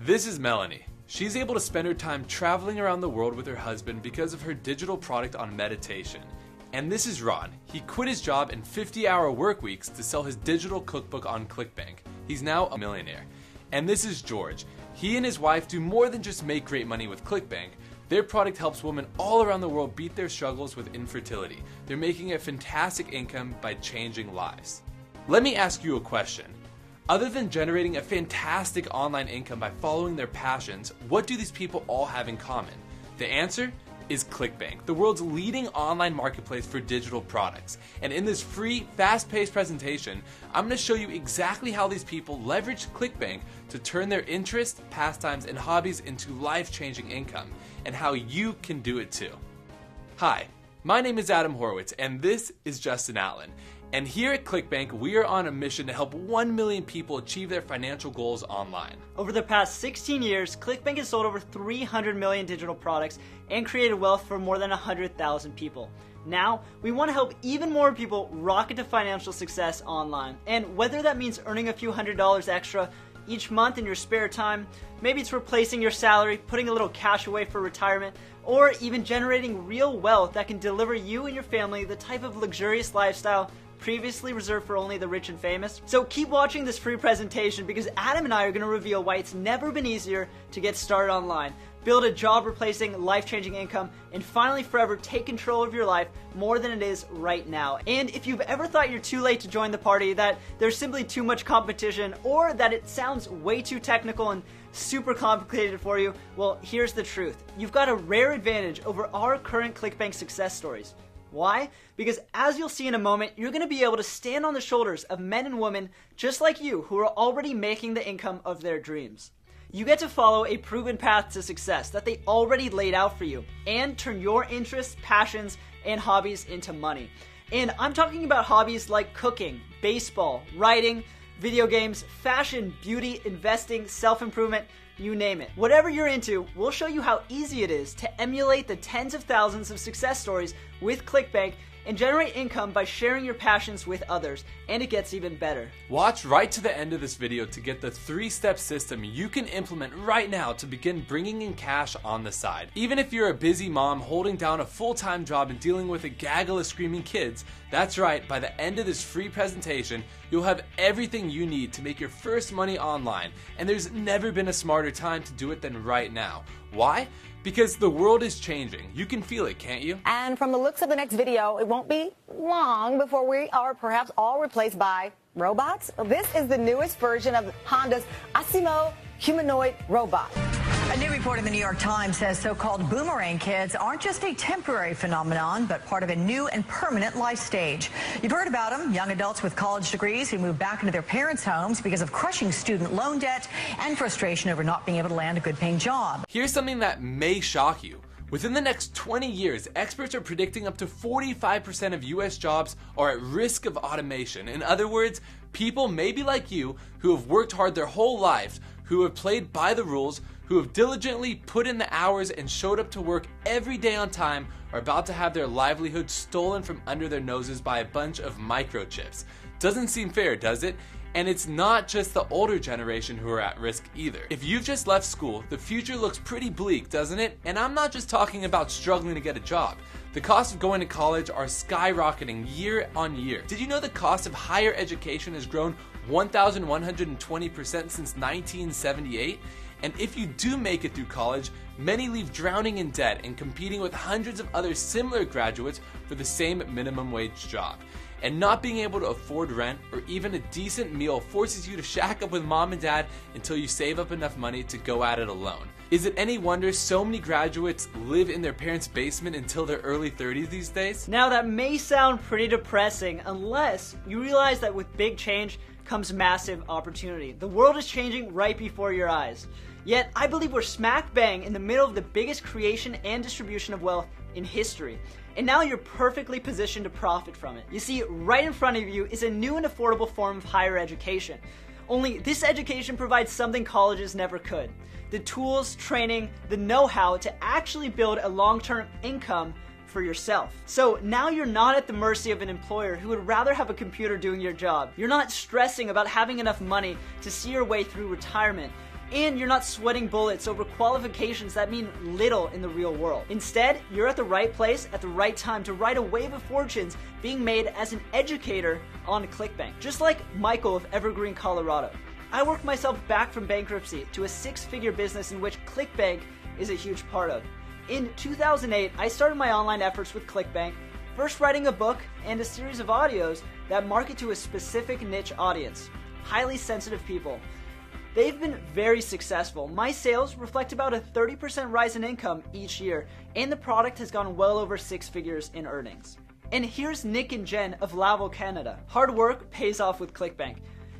This is Melanie. She's able to spend her time traveling around the world with her husband because of her digital product on meditation. And this is Ron. He quit his job and 50-hour work weeks to sell his digital cookbook on ClickBank. He's now a millionaire. And this is George. He and his wife do more than just make great money with ClickBank. Their product helps women all around the world beat their struggles with infertility. They're making a fantastic income by changing lives. Let me ask you a question. Other than generating a fantastic online income by following their passions, what do these people all have in common? The answer is ClickBank, the world's leading online marketplace for digital products. And in this free, fast-paced presentation, I'm going to show you exactly how these people leverage ClickBank to turn their interests, pastimes, and hobbies into life-changing income, and how you can do it too. Hi, my name is Adam Horowitz, and this is Justin Allen. And here at ClickBank, we are on a mission to help 1 million people achieve their financial goals online. Over the past 16 years, ClickBank has sold over 300 million digital products and created wealth for more than 100,000 people. Now, we want to help even more people rocket to financial success online. And whether that means earning a few $100s extra each month in your spare time, maybe it's replacing your salary, putting a little cash away for retirement, or even generating real wealth that can deliver you and your family the type of luxurious lifestyle previously reserved for only the rich and famous. So keep watching this free presentation because Adam and I are going to reveal why it's never been easier to get started online, build a job-replacing, life-changing income, and finally forever take control of your life more than it is right now. And if you've ever thought you're too late to join the party, that there's simply too much competition, or that it sounds way too technical and super complicated for you, well, here's the truth. You've got a rare advantage over our current ClickBank success stories. Why? Because as you'll see in a moment, you're going to be able to stand on the shoulders of men and women just like you who are already making the income of their dreams. You get to follow a proven path to success that they already laid out for you and turn your interests, passions, and hobbies into money. And I'm talking about hobbies like cooking, baseball, writing, video games, fashion, beauty, investing, self-improvement, you name it. Whatever you're into, we'll show you how easy it is to emulate the tens of thousands of success stories with ClickBank and generate income by sharing your passions with others. And it gets even better. Watch right to the end of this video to get the 3-step system you can implement right now to begin bringing in cash on the side. Even if you're a busy mom holding down a full-time job and dealing with a gaggle of screaming kids, that's right, by the end of this free presentation, you'll have everything you need to make your first money online. And there's never been a smarter time to do it than right now. Why? Because the world is changing. You can feel it, can't you? And from the looks of the next video, it won't be long before we are perhaps all replaced by robots. This is the newest version of Honda's Asimo humanoid robot. A new report in the New York Times says so-called boomerang kids aren't just a temporary phenomenon, but part of a new and permanent life stage. You've heard about them, young adults with college degrees who move back into their parents' homes because of crushing student loan debt and frustration over not being able to land a good-paying job. Here's something that may shock you. Within the next 20 years, experts are predicting up to 45% of US jobs are at risk of automation. In other words, people maybe like you who have worked hard their whole lives, who have played by the rules, who have diligently put in the hours and showed up to work every day on time are about to have their livelihood stolen from under their noses by a bunch of microchips. Doesn't seem fair, does it? And it's not just the older generation who are at risk either. If you've just left school, the future looks pretty bleak, doesn't it? And I'm not just talking about struggling to get a job. The cost of going to college are skyrocketing year on year. Did you know the cost of higher education has grown 1,120% since 1978? And if you do make it through college, many leave drowning in debt and competing with hundreds of other similar graduates for the same minimum wage job. And not being able to afford rent or even a decent meal forces you to shack up with mom and dad until you save up enough money to go at it alone. Is it any wonder so many graduates live in their parents' basement until their early 30s these days? Now that may sound pretty depressing unless you realize that with big change comes massive opportunity. The world is changing right before your eyes. Yet, I believe we're smack bang in the middle of the biggest creation and distribution of wealth in history. And now you're perfectly positioned to profit from it. You see, right in front of you is a new and affordable form of higher education. Only this education provides something colleges never could. The tools, training, the know-how to actually build a long-term income for yourself. So now you're not at the mercy of an employer who would rather have a computer doing your job. You're not stressing about having enough money to see your way through retirement. And you're not sweating bullets over qualifications that mean little in the real world. Instead, you're at the right place at the right time to ride a wave of fortunes being made as an educator on ClickBank. Just like Michael of Evergreen, Colorado. I worked myself back from bankruptcy to a 6-figure business in which ClickBank is a huge part of. In 2008, I started my online efforts with ClickBank, first writing a book and a series of audios that market to a specific niche audience, highly sensitive people. They've been very successful. My sales reflect about a 30% rise in income each year, and the product has gone well over 6 figures in earnings. And here's Nick and Jen of Laval, Canada. Hard work pays off with ClickBank.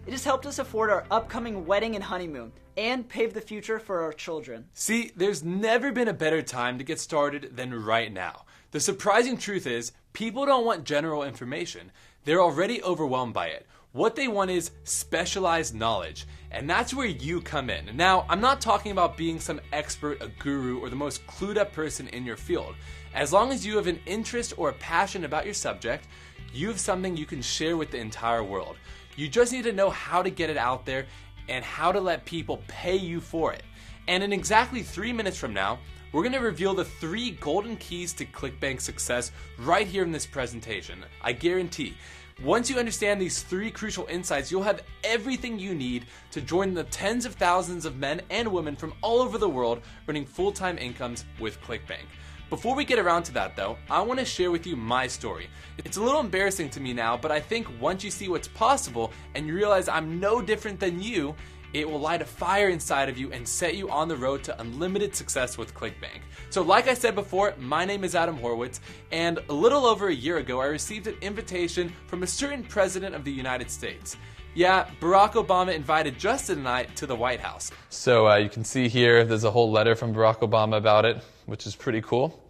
It has helped us afford our upcoming wedding and honeymoon, and pave the future for our children. See, there's never been a better time to get started than right now. The surprising truth is, people don't want general information. They're already overwhelmed by it. What they want is specialized knowledge, and that's where you come in. Now, I'm not talking about being some expert, a guru, or the most clued up person in your field. As long as you have an interest or a passion about your subject, you have something you can share with the entire world. You just need to know how to get it out there and how to let people pay you for it. And in exactly 3 minutes from now, we're going to reveal the 3 golden keys to ClickBank success right here in this presentation. I guarantee. Once you understand these 3 crucial insights, you'll have everything you need to join the tens of thousands of men and women from all over the world running full-time incomes with ClickBank. Before we get around to that though, I want to share with you my story. It's a little embarrassing to me now, but I think once you see what's possible and you realize I'm no different than you, it will light a fire inside of you and set you on the road to unlimited success with ClickBank. So like I said before, my name is Adam Horowitz, and a little over a year ago I received an invitation from a certain president of the United States. Yeah, Barack Obama invited Justin and I to the White House. So you can see here there's a whole letter from Barack Obama about it, which is pretty cool.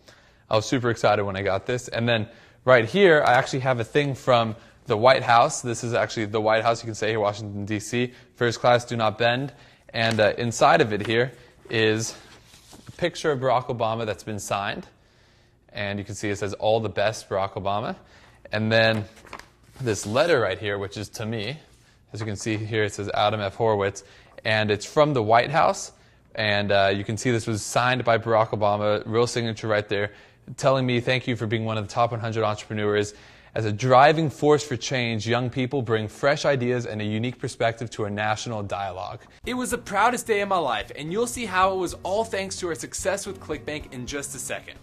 I was super excited when I got this. And then right here I actually have a thing from the White House. This is actually the White House, you can say here, Washington, D.C. First class, do not bend. And inside of it here is a picture of Barack Obama that's been signed. And you can see it says, "All the best, Barack Obama." And then this letter right here, which is to me. As you can see here, it says Adam F. Horowitz. And it's from the White House. And you can see this was signed by Barack Obama, real signature right there, telling me thank you for being one of the top 100 entrepreneurs. As a driving force for change, young people bring fresh ideas and a unique perspective to a national dialogue. It was the proudest day of my life, and you'll see how it was all thanks to our success with ClickBank in just a second.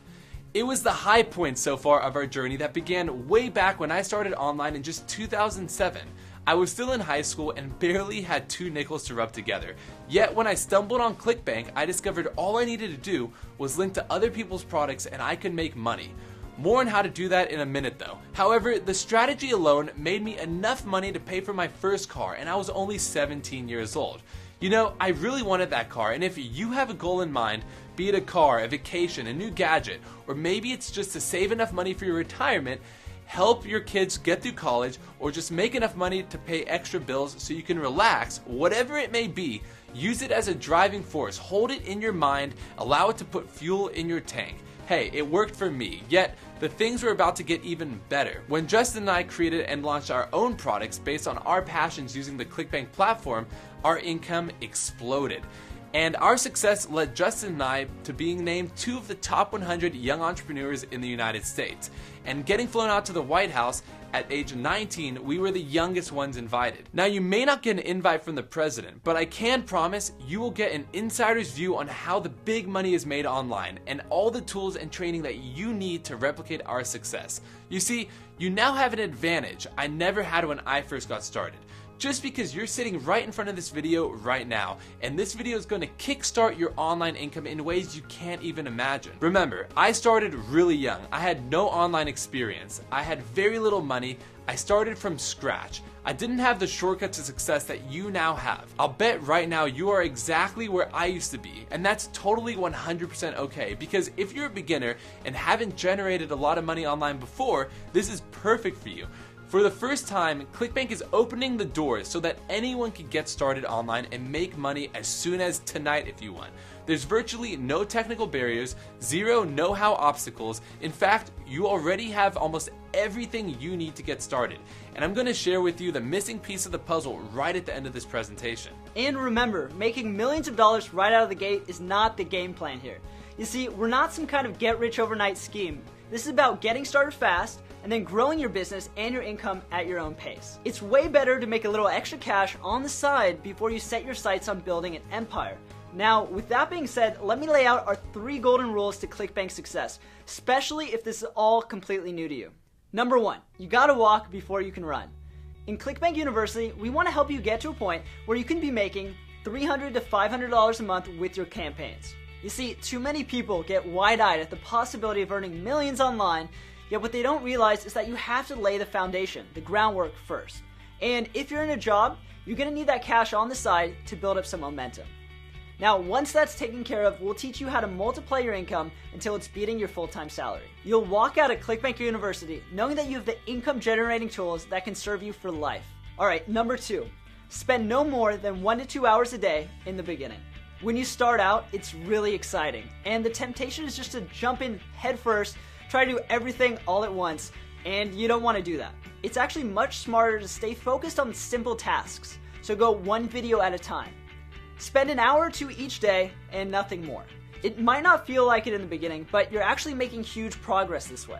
It was the high point so far of our journey that began way back when I started online in just 2007. I was still in high school and barely had 2 nickels to rub together. Yet when I stumbled on ClickBank, I discovered all I needed to do was link to other people's products and I could make money. More on how to do that in a minute though. However, the strategy alone made me enough money to pay for my first car, and I was only 17 years old. You know, I really wanted that car, and if you have a goal in mind, be it a car, a vacation, a new gadget, or maybe it's just to save enough money for your retirement, help your kids get through college, or just make enough money to pay extra bills so you can relax, whatever it may be, use it as a driving force. Hold it in your mind, allow it to put fuel in your tank. Hey, it worked for me, yet the things were about to get even better. When Justin and I created and launched our own products based on our passions using the ClickBank platform, our income exploded. And our success led Justin and I to being named 2 of the top 100 young entrepreneurs in the United States. And getting flown out to the White House at age 19, we were the youngest ones invited. Now you may not get an invite from the president, but I can promise you will get an insider's view on how the big money is made online and all the tools and training that you need to replicate our success. You see, you now have an advantage I never had when I first got started. Just because you're sitting right in front of this video right now, and this video is going to kickstart your online income in ways you can't even imagine. Remember, I started really young. I had no online experience. I had very little money. I started from scratch. I didn't have the shortcut to success that you now have. I'll bet right now you are exactly where I used to be, and that's totally 100% okay, because if you're a beginner and haven't generated a lot of money online before, this is perfect for you. For the first time, ClickBank is opening the doors so that anyone can get started online and make money as soon as tonight if you want. There's virtually no technical barriers, 0 know-how obstacles. In fact, you already have almost everything you need to get started. And I'm going to share with you the missing piece of the puzzle right at the end of this presentation. And remember, making millions of dollars right out of the gate is not the game plan here. You see, we're not some kind of get-rich-overnight scheme. This is about getting started fast and then growing your business and your income at your own pace. It's way better to make a little extra cash on the side before you set your sights on building an empire. Now, with that being said, let me lay out our 3 golden rules to ClickBank success, especially if this is all completely new to you. Number 1, you gotta walk before you can run. In ClickBank University, we want to help you get to a point where you can be making $300 to $500 a month with your campaigns. You see, too many people get wide-eyed at the possibility of earning millions online, yet what they don't realize is that you have to lay the foundation, the groundwork first. And if you're in a job, you're going to need that cash on the side to build up some momentum. Now, once that's taken care of, we'll teach you how to multiply your income until it's beating your full-time salary. You'll walk out of ClickBank University knowing that you have the income-generating tools that can serve you for life. Alright, number 2, spend no more than 1 to 2 hours a day in the beginning. When you start out, it's really exciting, and the temptation is just to jump in head first, try to do everything all at once, and you don't want to do that. It's actually much smarter to stay focused on simple tasks, so go 1 video at a time. Spend an hour or 2 each day and nothing more. It might not feel like it in the beginning, but you're actually making huge progress this way.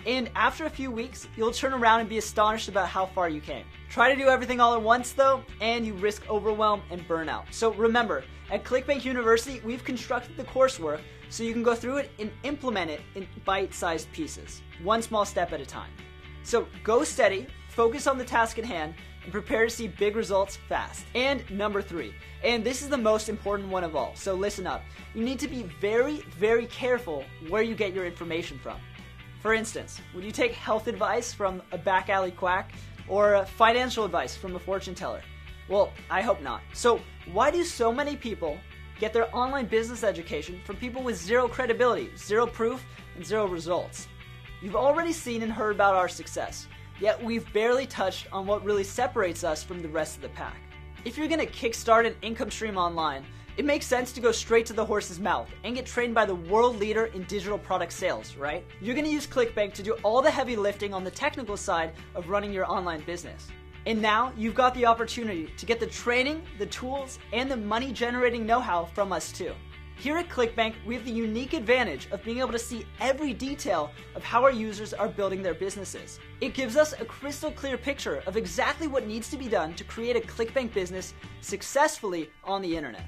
And after a few weeks, you'll turn around and be astonished about how far you came. Try to do everything all at once though, and you risk overwhelm and burnout. So remember, at ClickBank University, we've constructed the coursework so you can go through it and implement it in bite-sized pieces, 1 small step at a time. So go steady, focus on the task at hand, and prepare to see big results fast. And number 3, and this is the most important one of all, so listen up. You need to be very, very careful where you get your information from. For instance, would you take health advice from a back alley quack or financial advice from a fortune teller? Well, I hope not. So why do so many people get their online business education from people with 0 credibility, 0 proof, and 0 results? You've already seen and heard about our success, yet we've barely touched on what really separates us from the rest of the pack. If you're going to kickstart an income stream online, it makes sense to go straight to the horse's mouth and get trained by the world leader in digital product sales, right? You're going to use ClickBank to do all the heavy lifting on the technical side of running your online business. And now you've got the opportunity to get the training, the tools, and the money-generating know-how from us too. Here at ClickBank, we have the unique advantage of being able to see every detail of how our users are building their businesses. It gives us a crystal clear picture of exactly what needs to be done to create a ClickBank business successfully on the internet.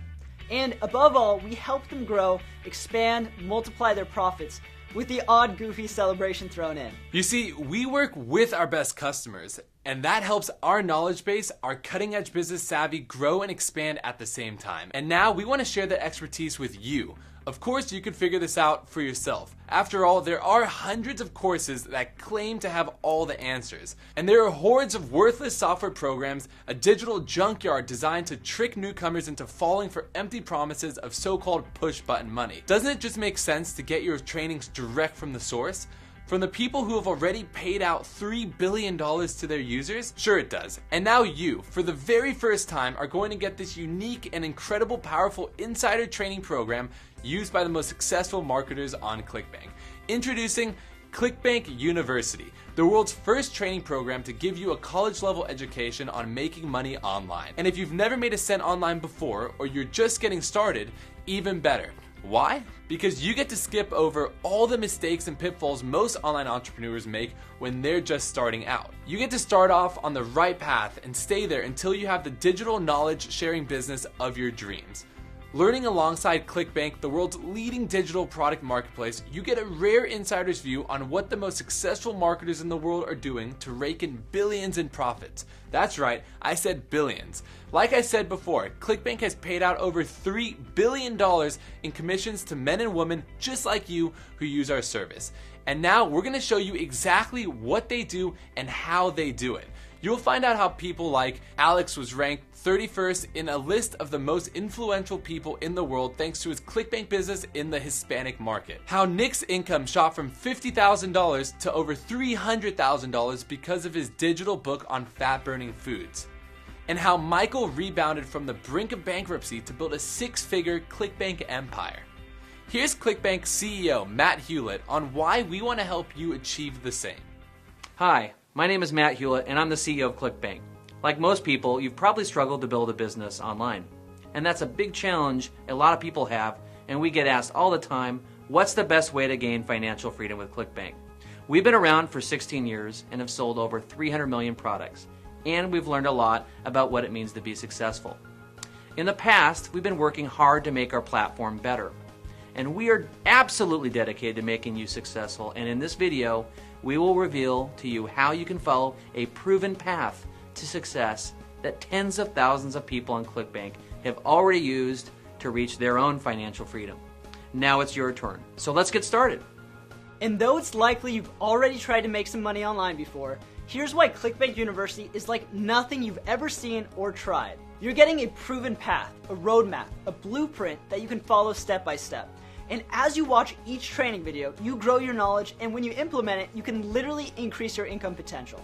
And above all, we help them grow, expand, multiply their profits with the odd goofy celebration thrown in. You see, we work with our best customers, and that helps our knowledge base, our cutting edge business savvy grow and expand at the same time. And now we want to share that expertise with you. Of course, you could figure this out for yourself. After all, there are hundreds of courses that claim to have all the answers. And there are hordes of worthless software programs, a digital junkyard designed to trick newcomers into falling for empty promises of so-called push-button money. Doesn't it just make sense to get your trainings direct from the source? From the people who have already paid out $3 billion to their users? Sure it does. And now you, for the very first time, are going to get this unique and incredible powerful insider training program used by the most successful marketers on ClickBank. Introducing ClickBank University, the world's first training program to give you a college-level education on making money online. And if you've never made a cent online before, or you're just getting started, even better. Why? Because you get to skip over all the mistakes and pitfalls most online entrepreneurs make when they're just starting out. You get to start off on the right path and stay there until you have the digital knowledge sharing business of your dreams. Learning alongside ClickBank, the world's leading digital product marketplace, you get a rare insider's view on what the most successful marketers in the world are doing to rake in billions in profits. That's right, I said billions. Like I said before, ClickBank has paid out over $3 billion in commissions to men and women just like you who use our service. And now we're going to show you exactly what they do and how they do it. You'll find out how people like Alex was ranked 31st in a list of the most influential people in the world thanks to his ClickBank business in the Hispanic market. How Nick's income shot from $50,000 to over $300,000 because of his digital book on fat-burning foods. And how Michael rebounded from the brink of bankruptcy to build a 6-figure ClickBank empire. Here's ClickBank CEO Matt Hewlett on why we want to help you achieve the same. Hi, my name is Matt Hewlett and I'm the CEO of ClickBank. Like most people, you've probably struggled to build a business online. And that's a big challenge a lot of people have, and we get asked all the time, what's the best way to gain financial freedom with ClickBank? We've been around for 16 years and have sold over 300 million products, and we've learned a lot about what it means to be successful. In the past, we've been working hard to make our platform better, and we are absolutely dedicated to making you successful, and in this video, we will reveal to you how you can follow a proven path to success that tens of thousands of people on ClickBank have already used to reach their own financial freedom. Now it's your turn. So let's get started. And though it's likely you've already tried to make some money online before, here's why ClickBank University is like nothing you've ever seen or tried. You're getting a proven path, a roadmap, a blueprint that you can follow step by step. And as you watch each training video, you grow your knowledge, and when you implement it, you can literally increase your income potential.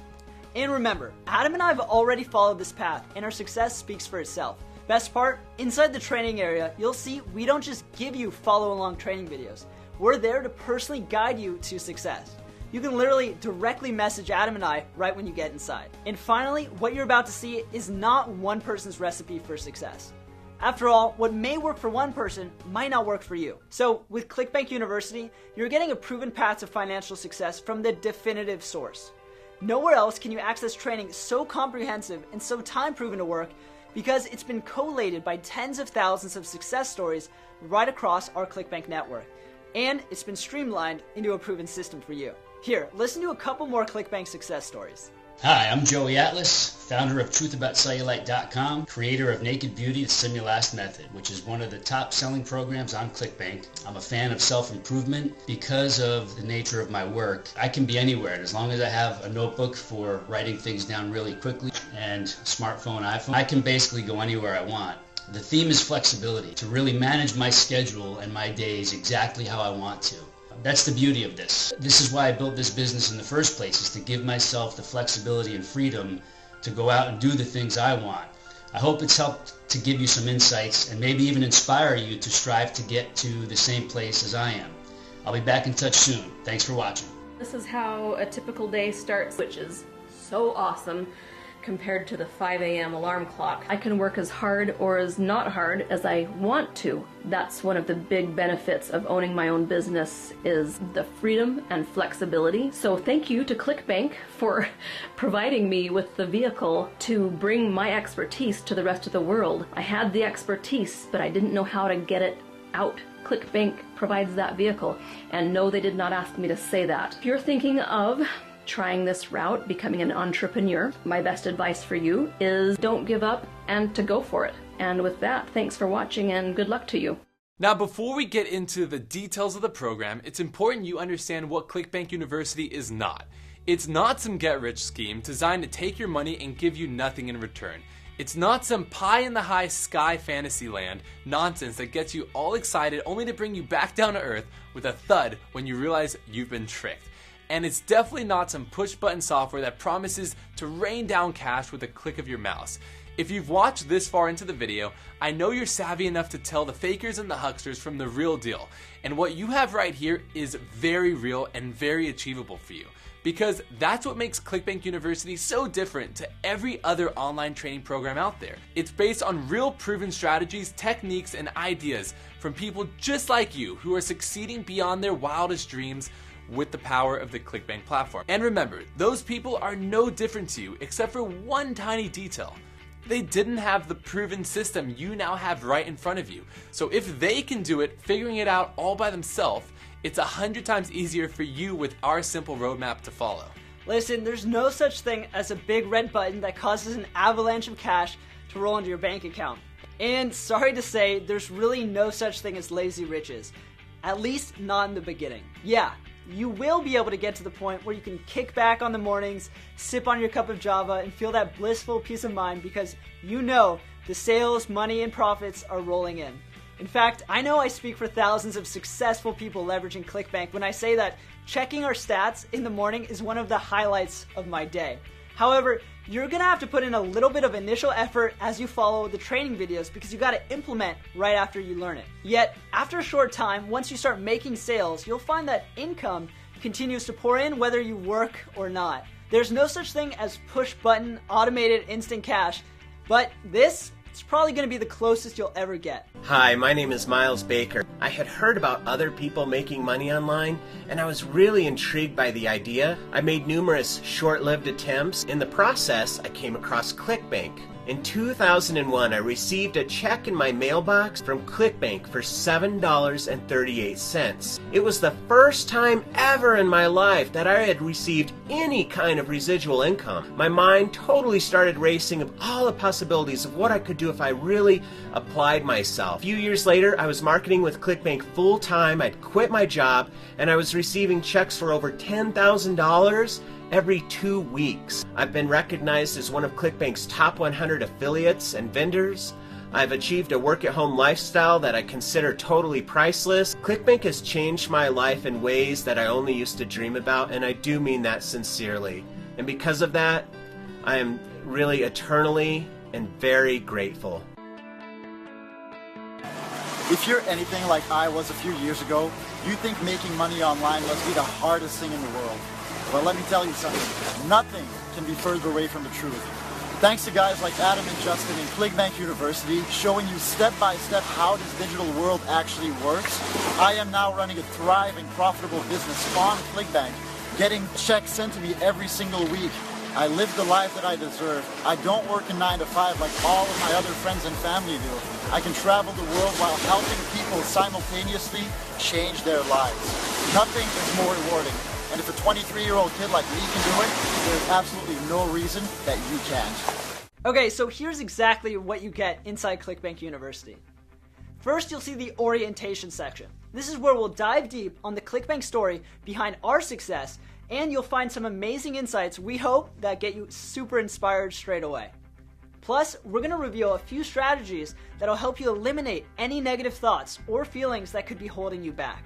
And remember, Adam and I have already followed this path, and our success speaks for itself. Best part, inside the training area, you'll see we don't just give you follow-along training videos. We're there to personally guide you to success. You can literally directly message Adam and I right when you get inside. And finally, what you're about to see is not one person's recipe for success. After all, what may work for one person might not work for you. So with ClickBank University, you're getting a proven path to financial success from the definitive source. Nowhere else can you access training so comprehensive and so time-proven to work, because it's been collated by tens of thousands of success stories right across our ClickBank network. And it's been streamlined into a proven system for you. Here, listen to a couple more ClickBank success stories. Hi, I'm Joey Atlas, founder of truthaboutcellulite.com, creator of Naked Beauty, the Simulast Method, which is one of the top selling programs on ClickBank. I'm a fan of self-improvement. Because of the nature of my work, I can be anywhere, and as long as I have a notebook for writing things down really quickly and smartphone, iPhone, I can basically go anywhere I want. The theme is flexibility, to really manage my schedule and my days exactly how I want to. That's the beauty of this. This is why I built this business in the first place, is to give myself the flexibility and freedom to go out and do the things I want. I hope it's helped to give you some insights and maybe even inspire you to strive to get to the same place as I am. I'll be back in touch soon. Thanks for watching. This is how a typical day starts, which is so awesome compared to the 5 a.m. alarm clock. I can work as hard or as not hard as I want to. That's one of the big benefits of owning my own business, is the freedom and flexibility. So thank you to ClickBank for providing me with the vehicle to bring my expertise to the rest of the world. I had the expertise, but I didn't know how to get it out. ClickBank provides that vehicle, and no, they did not ask me to say that. If you're thinking of trying this route, becoming an entrepreneur, my best advice for you is don't give up and to go for it. And with that, thanks for watching and good luck to you. Now, before we get into the details of the program, it's important you understand what ClickBank University is not. It's not some get-rich scheme designed to take your money and give you nothing in return. It's not some pie-in-the-high sky fantasy land nonsense that gets you all excited only to bring you back down to earth with a thud when you realize you've been tricked. And it's definitely not some push-button software that promises to rain down cash with a click of your mouse. If you've watched this far into the video, I know you're savvy enough to tell the fakers and the hucksters from the real deal. And what you have right here is very real and very achievable for you. Because that's what makes ClickBank University so different to every other online training program out there. It's based on real proven strategies, techniques, and ideas from people just like you who are succeeding beyond their wildest dreams with the power of the ClickBank platform. And remember, those people are no different to you except for one tiny detail. They didn't have the proven system you now have right in front of you. So if they can do it, figuring it out all by themselves, it's 100 times easier for you with our simple roadmap to follow. Listen, there's no such thing as a big red button that causes an avalanche of cash to roll into your bank account. And sorry to say, there's really no such thing as lazy riches. At least not in the beginning. Yeah, you will be able to get to the point where you can kick back on the mornings, sip on your cup of Java, and feel that blissful peace of mind because you know the sales, money, and profits are rolling in. In fact, I know I speak for thousands of successful people leveraging ClickBank when I say that checking our stats in the morning is one of the highlights of my day. However, you're gonna have to put in a little bit of initial effort as you follow the training videos because you gotta implement right after you learn it. Yet, after a short time, once you start making sales, you'll find that income continues to pour in whether you work or not. There's no such thing as push button, automated instant cash, but this is probably going to be the closest you'll ever get. Hi, my name is Miles Baker. I had heard about other people making money online, and I was really intrigued by the idea. I made numerous short-lived attempts. In the process, I came across ClickBank. In 2001, I received a check in my mailbox from ClickBank for $7.38. It was the first time ever in my life that I had received any kind of residual income. My mind totally started racing of all the possibilities of what I could do if I really applied myself. A few years later, I was marketing with ClickBank full-time. I'd quit my job, and I was receiving checks for over $10,000 every 2 weeks. I've been recognized as one of ClickBank's top 100 affiliates and vendors. I've achieved a work-at-home lifestyle that I consider totally priceless. ClickBank has changed my life in ways that I only used to dream about, and I do mean that sincerely. And because of that, I am really eternally and very grateful. If you're anything like I was a few years ago, you think making money online must be the hardest thing in the world. Well, let me tell you something. Nothing can be further away from the truth. Thanks to guys like Adam and Justin in ClickBank University showing you step by step how this digital world actually works, I am now running a thriving, profitable business on ClickBank, getting checks sent to me every single week. I live the life that I deserve. I don't work a 9 to 5 like all of my other friends and family do. I can travel the world while helping people simultaneously change their lives. Nothing is more rewarding. And if a 23-year-old kid like me can do it, there's absolutely no reason that you can't. Okay, so here's exactly what you get inside ClickBank University. First, you'll see the orientation section. This is where we'll dive deep on the ClickBank story behind our success, and you'll find some amazing insights we hope that get you super inspired straight away. Plus, we're going to reveal a few strategies that'll help you eliminate any negative thoughts or feelings that could be holding you back.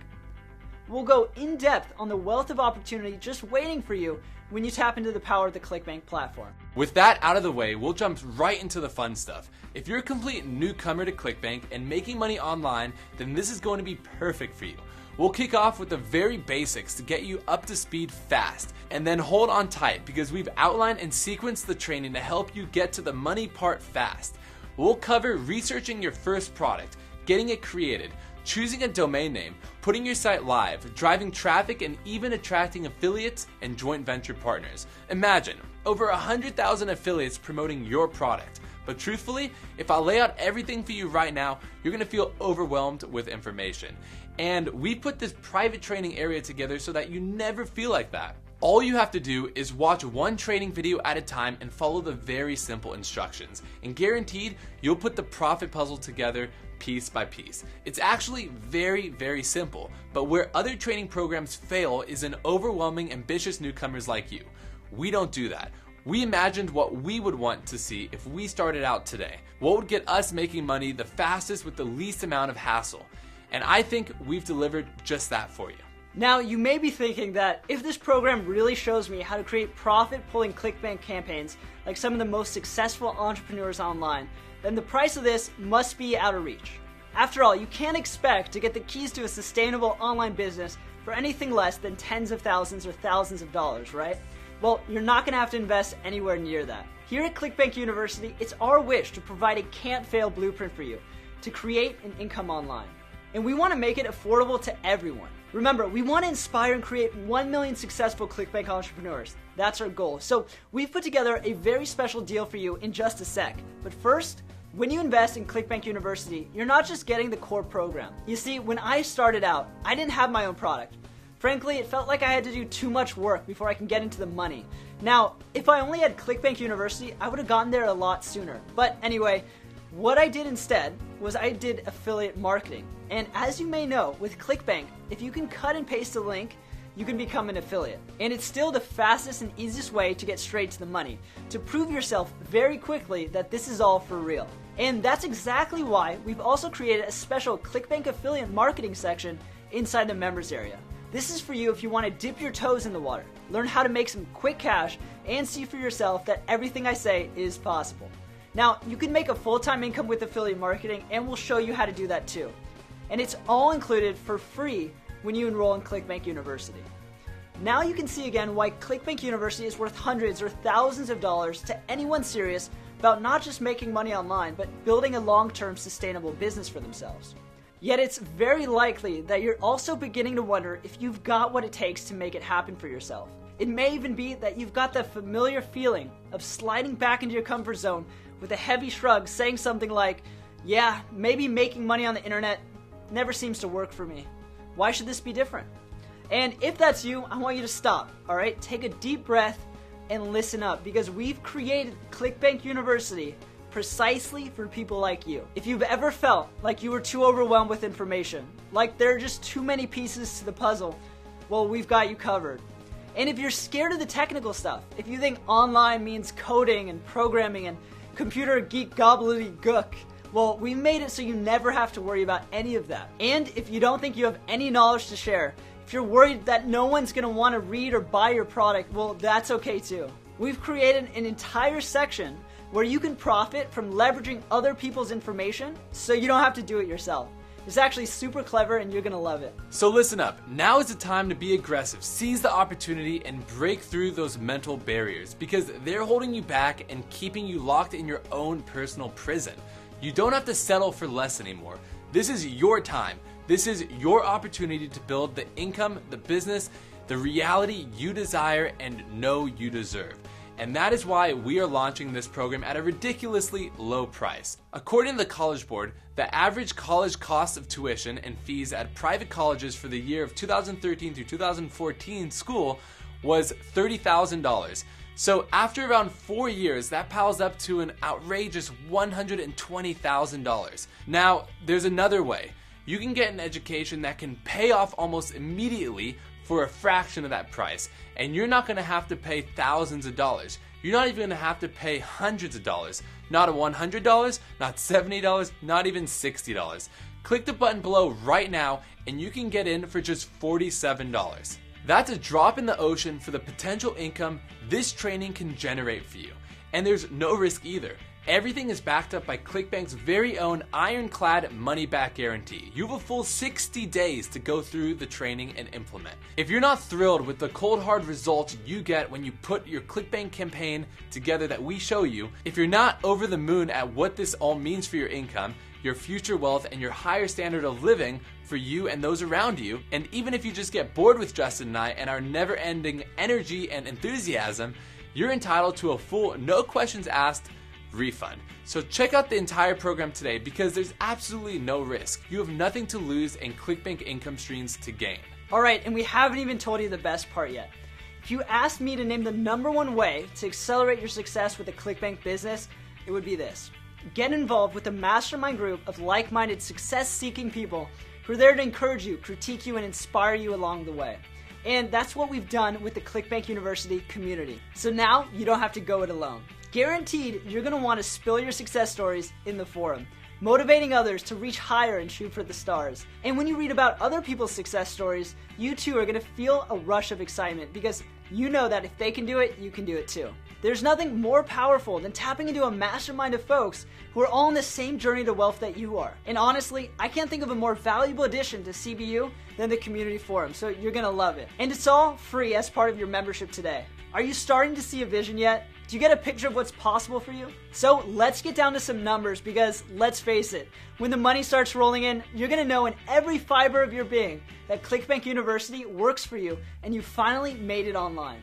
We'll go in depth on the wealth of opportunity just waiting for you when you tap into the power of the ClickBank platform. With that out of the way, we'll jump right into the fun stuff. If you're a complete newcomer to ClickBank and making money online, then this is going to be perfect for you. We'll kick off with the very basics to get you up to speed fast, and then hold on tight because we've outlined and sequenced the training to help you get to the money part fast. We'll cover researching your first product, getting it created, choosing a domain name, putting your site live, driving traffic, and even attracting affiliates and joint venture partners. Imagine, over 100,000 affiliates promoting your product. But truthfully, if I lay out everything for you right now, you're going to feel overwhelmed with information. And we put this private training area together so that you never feel like that. All you have to do is watch one training video at a time and follow the very simple instructions. And guaranteed, you'll put the profit puzzle together piece by piece. It's actually very, very simple, but where other training programs fail is in overwhelming ambitious newcomers like you. We don't do that. We imagined what we would want to see if we started out today. What would get us making money the fastest with the least amount of hassle? And I think we've delivered just that for you. Now, you may be thinking that if this program really shows me how to create profit-pulling ClickBank campaigns like some of the most successful entrepreneurs online, then the price of this must be out of reach. After all, you can't expect to get the keys to a sustainable online business for anything less than tens of thousands or thousands of dollars, right? Well, you're not going to have to invest anywhere near that. Here at ClickBank University, it's our wish to provide a can't-fail blueprint for you to create an income online. And we want to make it affordable to everyone. Remember, we want to inspire and create 1 million successful ClickBank entrepreneurs. That's our goal. So we've put together a very special deal for you in just a sec. But first, when you invest in ClickBank University, you're not just getting the core program. You see, when I started out, I didn't have my own product. Frankly, it felt like I had to do too much work before I can get into the money. Now, if I only had ClickBank University, I would have gotten there a lot sooner. But anyway, what I did instead was I did affiliate marketing. And as you may know, with ClickBank, if you can cut and paste a link, you can become an affiliate. And it's still the fastest and easiest way to get straight to the money, to prove yourself very quickly that this is all for real. And that's exactly why we've also created a special ClickBank affiliate marketing section inside the members area. This is for you if you want to dip your toes in the water, learn how to make some quick cash, and see for yourself that everything I say is possible. Now, you can make a full-time income with affiliate marketing, and we'll show you how to do that too. And it's all included for free when you enroll in ClickBank University. Now you can see again why ClickBank University is worth hundreds or thousands of dollars to anyone serious about not just making money online, but building a long-term sustainable business for themselves. Yet it's very likely that you're also beginning to wonder if you've got what it takes to make it happen for yourself. It may even be that you've got that familiar feeling of sliding back into your comfort zone with a heavy shrug, saying something like, yeah, maybe making money on the internet never seems to work for me. Why should this be different? And if that's you, I want you to stop, all right? Take a deep breath and listen up, because we've created ClickBank University precisely for people like you. If you've ever felt like you were too overwhelmed with information, like there are just too many pieces to the puzzle, well, we've got you covered. And if you're scared of the technical stuff, if you think online means coding and programming and computer geek gobbledygook, well, we made it so you never have to worry about any of that. And if you don't think you have any knowledge to share, if you're worried that no one's going to want to read or buy your product, well, that's okay too. We've created an entire section where you can profit from leveraging other people's information so you don't have to do it yourself. It's actually super clever and you're going to love it. So listen up, now is the time to be aggressive, seize the opportunity and break through those mental barriers, because they're holding you back and keeping you locked in your own personal prison. You don't have to settle for less anymore. This is your time. This is your opportunity to build the income, the business, the reality you desire and know you deserve. And that is why we are launching this program at a ridiculously low price. According to the College Board, the average college cost of tuition and fees at private colleges for the year of 2013 through 2014 school was $30,000. So after around 4 years, that piles up to an outrageous $120,000. Now, there's another way. You can get an education that can pay off almost immediately for a fraction of that price, and you're not going to have to pay thousands of dollars. You're not even going to have to pay hundreds of dollars. Not $100, not $70, not even $60. Click the button below right now and you can get in for just $47. That's a drop in the ocean for the potential income this training can generate for you. And there's no risk either. Everything is backed up by ClickBank's very own ironclad money-back guarantee. You have a full 60 days to go through the training and implement. If you're not thrilled with the cold hard results you get when you put your ClickBank campaign together that we show you, if you're not over the moon at what this all means for your income, your future wealth, and your higher standard of living for you and those around you, and even if you just get bored with Justin and I and our never-ending energy and enthusiasm, you're entitled to a full, no questions asked refund. So check out the entire program today, because there's absolutely no risk. You have nothing to lose and ClickBank income streams to gain. Alright, and we haven't even told you the best part yet. If you asked me to name the #1 way to accelerate your success with a ClickBank business, it would be this. Get involved with a mastermind group of like-minded, success-seeking people who are there to encourage you, critique you, and inspire you along the way. And that's what we've done with the ClickBank University community. So now you don't have to go it alone. Guaranteed, you're going to want to spill your success stories in the forum, motivating others to reach higher and shoot for the stars. And when you read about other people's success stories, you too are going to feel a rush of excitement, because you know that if they can do it, you can do it too. There's nothing more powerful than tapping into a mastermind of folks who are all on the same journey to wealth that you are. And honestly, I can't think of a more valuable addition to CBU than the community forum, so you're going to love it. And it's all free as part of your membership today. Are you starting to see a vision yet? Do you get a picture of what's possible for you? So let's get down to some numbers, because let's face it, when the money starts rolling in, you're going to know in every fiber of your being that ClickBank University works for you and you finally made it online.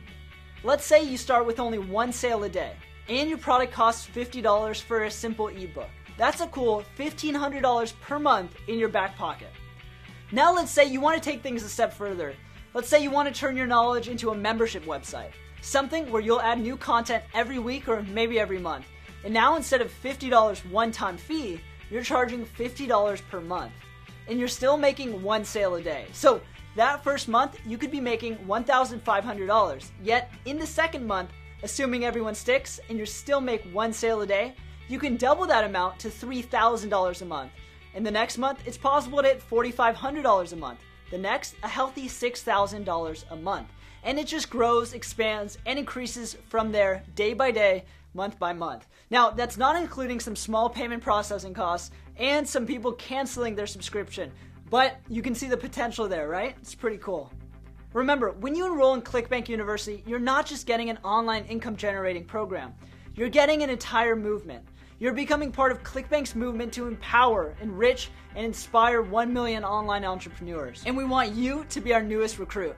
Let's say you start with only 1 sale a day and your product costs $50 for a simple ebook. That's a cool $1,500 per month in your back pocket. Now let's say you want to take things a step further. Let's say you want to turn your knowledge into a membership website. Something where you'll add new content every week or maybe every month. And now instead of $50 one-time fee, you're charging $50 per month. And you're still making 1 sale a day. So that first month, you could be making $1,500. Yet in the second month, assuming everyone sticks and you still make 1 sale a day, you can double that amount to $3,000 a month. And the next month, it's possible to hit $4,500 a month. The next, a healthy $6,000 a month. And it just grows, expands, and increases from there day by day, month by month. Now, that's not including some small payment processing costs and some people canceling their subscription. But you can see the potential there, right? It's pretty cool. Remember, when you enroll in ClickBank University, you're not just getting an online income generating program. You're getting an entire movement. You're becoming part of ClickBank's movement to empower, enrich, and inspire 1 million online entrepreneurs. And we want you to be our newest recruit.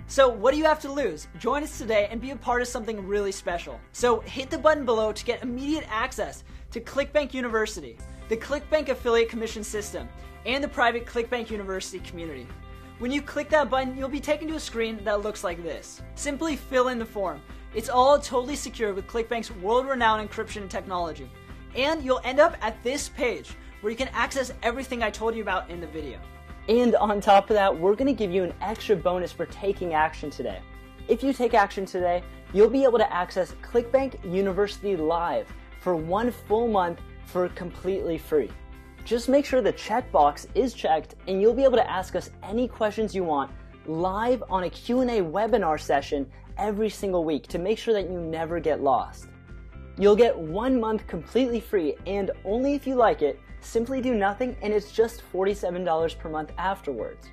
So what do you have to lose? Join us today and be a part of something really special. So hit the button below to get immediate access to ClickBank University, the ClickBank affiliate commission system, and the private ClickBank University community. When you click that button, you'll be taken to a screen that looks like this. Simply fill in the form. It's all totally secure with ClickBank's world-renowned encryption technology. And you'll end up at this page where you can access everything I told you about in the video. And on top of that, we're going to give you an extra bonus for taking action today. If you take action today, you'll be able to access ClickBank University Live for 1 full month for completely free. Just make sure the checkbox is checked and you'll be able to ask us any questions you want live on a Q&A webinar session every single week to make sure that you never get lost. You'll get 1 month completely free, and only if you like it, simply do nothing, and it's just $47 per month afterwards.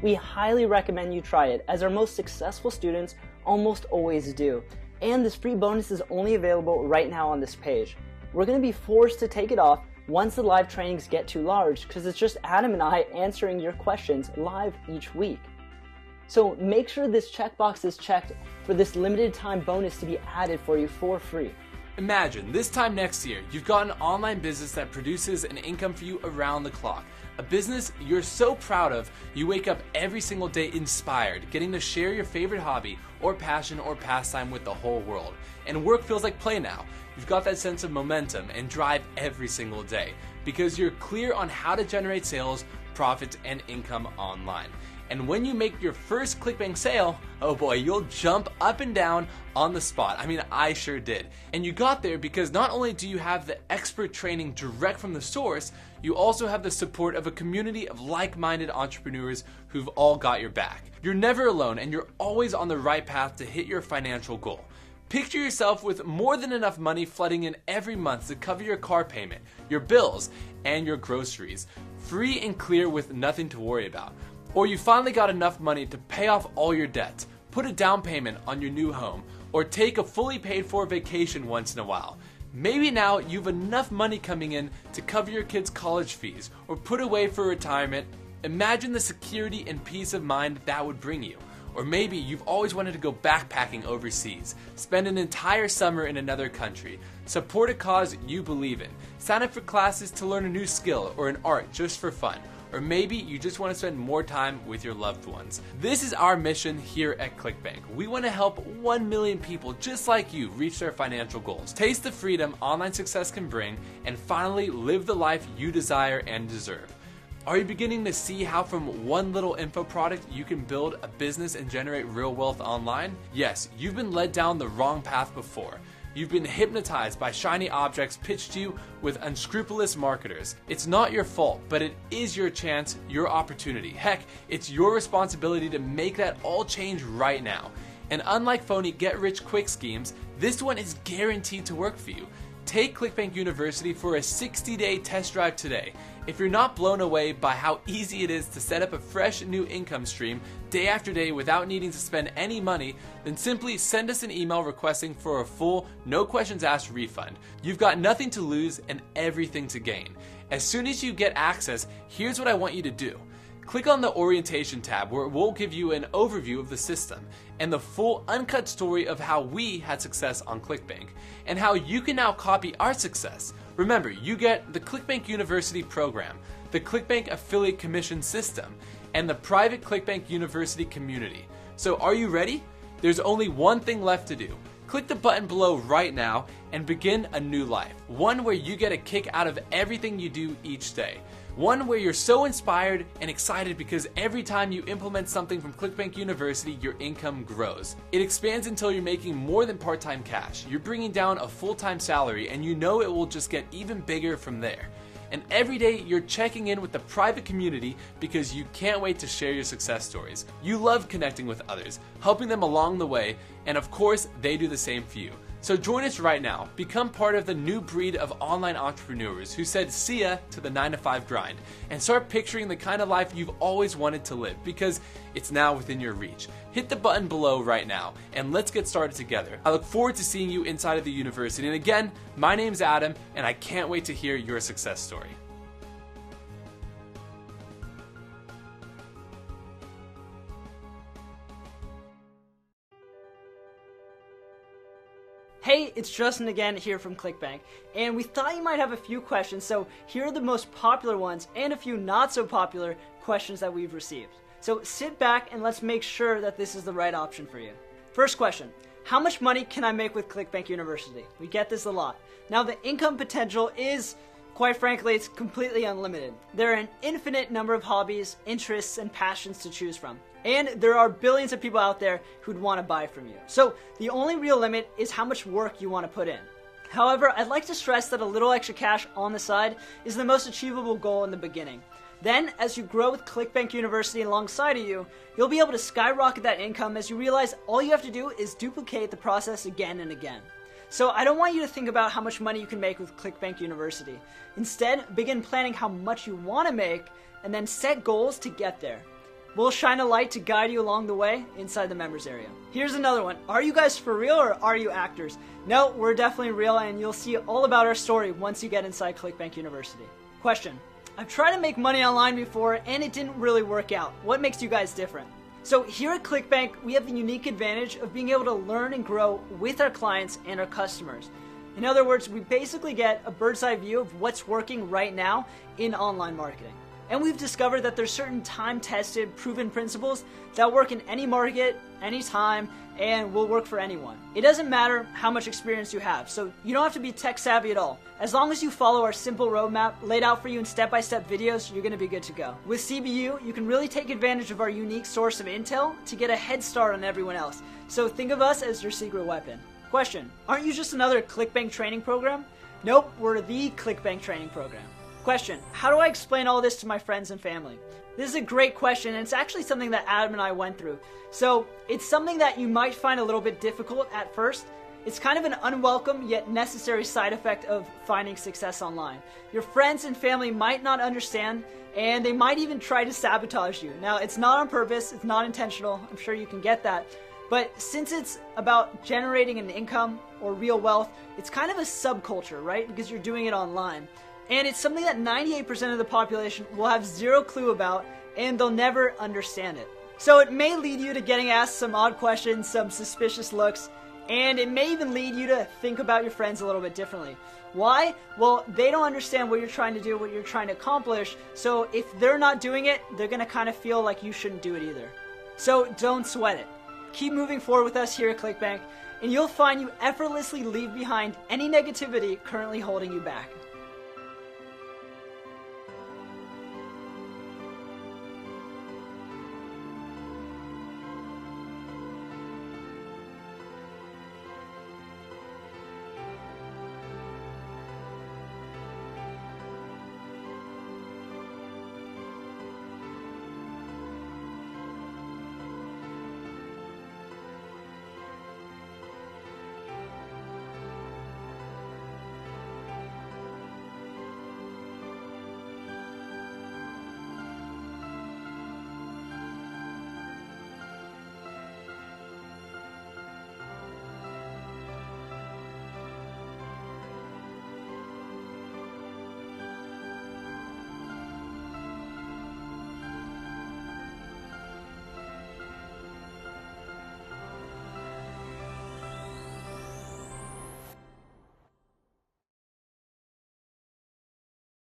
We highly recommend you try it, as our most successful students almost always do. And this free bonus is only available right now on this page. We're going to be forced to take it off once the live trainings get too large, because it's just Adam and I answering your questions live each week. So make sure this checkbox is checked for this limited time bonus to be added for you for free. Imagine this time next year, you've got an online business that produces an income for you around the clock. A business you're so proud of, you wake up every single day inspired, getting to share your favorite hobby or passion or pastime with the whole world. And work feels like play now. You've got that sense of momentum and drive every single day because you're clear on how to generate sales, profits, and income online. And when you make your first ClickBank sale, oh boy, you'll jump up and down on the spot. I mean, I sure did. And you got there because not only do you have the expert training direct from the source, you also have the support of a community of like-minded entrepreneurs who've all got your back. You're never alone, and you're always on the right path to hit your financial goal. Picture yourself with more than enough money flooding in every month to cover your car payment, your bills, and your groceries, free and clear with nothing to worry about. Or you finally got enough money to pay off all your debts, put a down payment on your new home, or take a fully paid for vacation once in a while. Maybe now you've enough money coming in to cover your kids' college fees or put away for retirement. Imagine the security and peace of mind that would bring you. Or maybe you've always wanted to go backpacking overseas, spend an entire summer in another country, support a cause you believe in, sign up for classes to learn a new skill or an art just for fun. Or maybe you just want to spend more time with your loved ones. This is our mission here at ClickBank. We want to help 1 million people just like you reach their financial goals, taste the freedom online success can bring, and finally live the life you desire and deserve. Are you beginning to see how from one little info product you can build a business and generate real wealth online? Yes, you've been led down the wrong path before. You've been hypnotized by shiny objects pitched to you with unscrupulous marketers. It's not your fault, but it is your chance, your opportunity. Heck, it's your responsibility to make that all change right now. And unlike phony get-rich-quick schemes, this one is guaranteed to work for you. Take ClickBank University for a 60-day test drive today. If you're not blown away by how easy it is to set up a fresh new income stream day after day without needing to spend any money, then simply send us an email requesting for a full, no questions asked refund. You've got nothing to lose and everything to gain. As soon as you get access, here's what I want you to do. Click on the orientation tab where it will give you an overview of the system and the full uncut story of how we had success on ClickBank and how you can now copy our success. Remember, you get the ClickBank University program, the ClickBank affiliate commission system, and the private ClickBank University community. So are you ready? There's only one thing left to do. Click the button below right now and begin a new life. One where you get a kick out of everything you do each day. One where you're so inspired and excited because every time you implement something from ClickBank University, your income grows. It expands until you're making more than part-time cash. You're bringing down a full-time salary and you know it will just get even bigger from there. And every day you're checking in with the private community because you can't wait to share your success stories. You love connecting with others, helping them along the way, and of course they do the same for you. So join us right now. Become part of the new breed of online entrepreneurs who said see ya to the 9-to-5 grind and start picturing the kind of life you've always wanted to live, because it's now within your reach. Hit the button below right now and let's get started together. I look forward to seeing you inside of the university. And again, my name's Adam and I can't wait to hear your success story. Hey, it's Justin again here from ClickBank, and we thought you might have a few questions, so here are the most popular ones and a few not so popular questions that we've received. So sit back and let's make sure that this is the right option for you. First question, how much money can I make with ClickBank University? We get this a lot. Now the income potential is, quite frankly, it's completely unlimited. There are an infinite number of hobbies, interests, and passions to choose from. And there are billions of people out there who'd want to buy from you. So the only real limit is how much work you want to put in. However, I'd like to stress that a little extra cash on the side is the most achievable goal in the beginning. Then, as you grow with ClickBank University alongside of you, you'll be able to skyrocket that income as you realize all you have to do is duplicate the process again and again. So I don't want you to think about how much money you can make with ClickBank University. Instead, begin planning how much you want to make and then set goals to get there. We'll shine a light to guide you along the way inside the members area. Here's another one. Are you guys for real or are you actors? No, we're definitely real, and you'll see all about our story once you get inside ClickBank University. Question. I've tried to make money online before and it didn't really work out. What makes you guys different? So here at ClickBank, we have the unique advantage of being able to learn and grow with our clients and our customers. In other words, we basically get a bird's eye view of what's working right now in online marketing. And we've discovered that there's certain time-tested, proven principles that work in any market, anytime, and will work for anyone. It doesn't matter how much experience you have, so you don't have to be tech-savvy at all. As long as you follow our simple roadmap laid out for you in step-by-step videos, you're going to be good to go. With CBU, you can really take advantage of our unique source of intel to get a head start on everyone else. So think of us as your secret weapon. Question, aren't you just another ClickBank training program? Nope, we're the ClickBank training program. Question, how do I explain all this to my friends and family? This is a great question, and it's actually something that Adam and I went through. So it's something that you might find a little bit difficult at first. It's kind of an unwelcome yet necessary side effect of finding success online. Your friends and family might not understand, and they might even try to sabotage you. Now, it's not on purpose, it's not intentional, I'm sure you can get that. But since it's about generating an income or real wealth, it's kind of a subculture, right? Because you're doing it online. And it's something that 98% of the population will have zero clue about, and they'll never understand it. So it may lead you to getting asked some odd questions, some suspicious looks, and it may even lead you to think about your friends a little bit differently. Why? Well, they don't understand what you're trying to do, what you're trying to accomplish, so if they're not doing it, they're going to kind of feel like you shouldn't do it either. So don't sweat it. Keep moving forward with us here at ClickBank, and you'll find you effortlessly leave behind any negativity currently holding you back.